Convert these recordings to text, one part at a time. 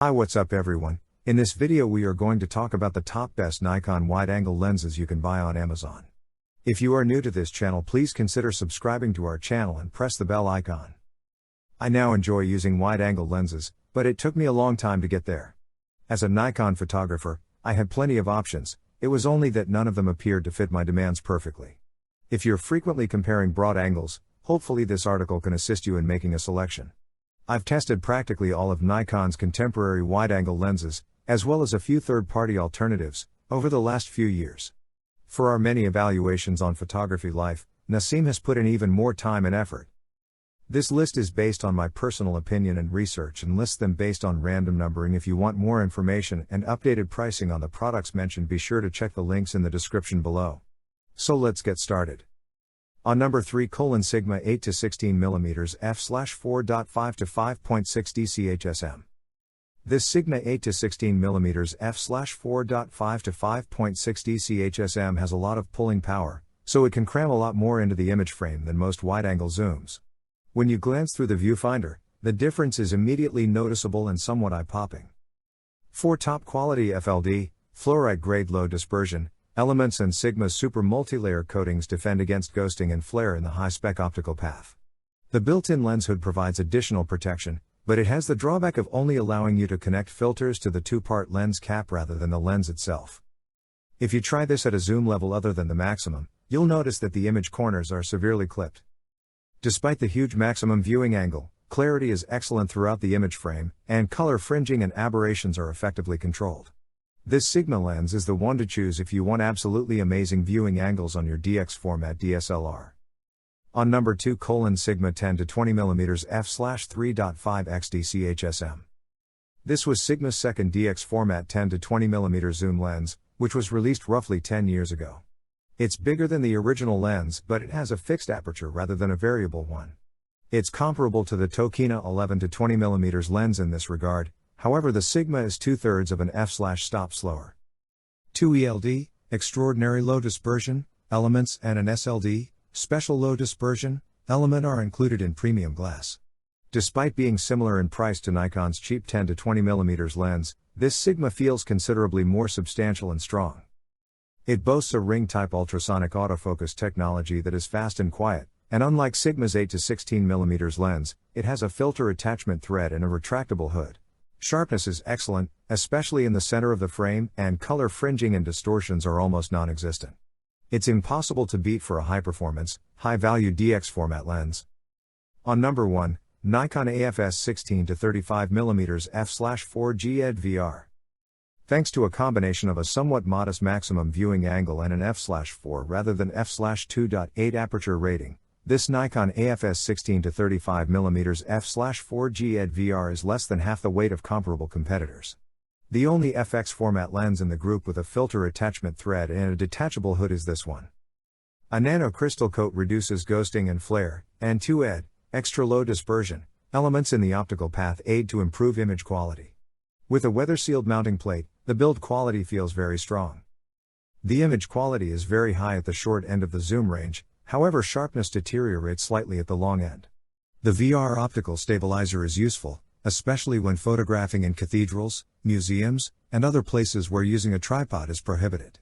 Hi, what's up everyone? In this video we are going to talk about the top best Nikon wide angle lenses you can buy on Amazon. If you are new to this channel, please consider subscribing to our channel and press the bell icon. I now enjoy using wide angle lenses, but it took me a long time to get there. As a Nikon photographer, I had plenty of options, it was only that none of them appeared to fit my demands perfectly. If you're frequently comparing broad angles, hopefully this article can assist you in making a selection. I've tested practically all of Nikon's contemporary wide-angle lenses, as well as a few third-party alternatives, over the last few years. For our many evaluations on photography life, Nasim has put in even more time and effort. This list is based on my personal opinion and research and lists them based on random numbering. If you want more information and updated pricing on the products mentioned, be sure to check the links in the description below. So let's get started. On number 3, Sigma 8 to 16 mm f/4.5 to 5.6 DC HSM. This Sigma 8 to 16 mm f/4.5 to 5.6 DC HSM has a lot of pulling power, so it can cram a lot more into the image frame than most wide-angle zooms. When you glance through the viewfinder, the difference is immediately noticeable and somewhat eye-popping. 4 top quality FLD, fluorite grade low dispersion elements and Sigma's super multi-layer coatings defend against ghosting and flare in the high-spec optical path. The built-in lens hood provides additional protection, but it has the drawback of only allowing you to connect filters to the two-part lens cap rather than the lens itself. If you try this at a zoom level other than the maximum, you'll notice that the image corners are severely clipped. Despite the huge maximum viewing angle, clarity is excellent throughout the image frame, and color fringing and aberrations are effectively controlled. This Sigma lens is the one to choose if you want absolutely amazing viewing angles on your DX format DSLR. On number 2, Sigma 10 to 20 mm f/3.5 DC HSM. This was Sigma's second DX format 10 to 20 mm zoom lens, which was released roughly 10 years ago. It's bigger than the original lens, but it has a fixed aperture rather than a variable one. It's comparable to the Tokina 11 to 20 mm lens in this regard. However, the Sigma is 2/3 of an f/stop slower. 2 ELD, extraordinary low dispersion elements, and an SLD, special low dispersion element are included in premium glass. Despite being similar in price to Nikon's cheap 10 to 20 mm lens, this Sigma feels considerably more substantial and strong. It boasts a ring-type ultrasonic autofocus technology that is fast and quiet, and unlike Sigma's 8 to 16 mm lens, it has a filter attachment thread and a retractable hood. Sharpness is excellent, especially in the center of the frame, and color fringing and distortions are almost non-existent. It's impossible to beat for a high-performance, high-value DX format lens. On number 1, Nikon AF-S 16 to 35 mm f/4G ED VR. Thanks to a combination of a somewhat modest maximum viewing angle and an f/4 rather than f/2.8 aperture rating, this Nikon AF-S 16 to 35 mm f/4G ED VR is less than half the weight of comparable competitors. The only FX format lens in the group with a filter attachment thread and a detachable hood is this one. A nano crystal coat reduces ghosting and flare, and 2 ED, extra low dispersion, elements in the optical path aid to improve image quality. With a weather-sealed mounting plate, the build quality feels very strong. The image quality is very high at the short end of the zoom range. However, sharpness deteriorates slightly at the long end. The VR optical stabilizer is useful, especially when photographing in cathedrals, museums, and other places where using a tripod is prohibited.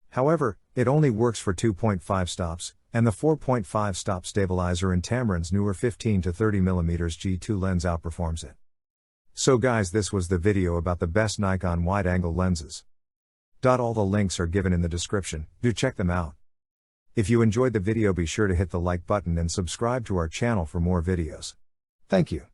However, it only works for 2.5 stops, and the 4.5 stop stabilizer in Tamron's newer 15 to 30 mm G2 lens outperforms it. So guys, this was the video about the best Nikon wide-angle lenses. All the links are given in the description, do check them out. If you enjoyed the video, be sure to hit the like button and subscribe to our channel for more videos. Thank you.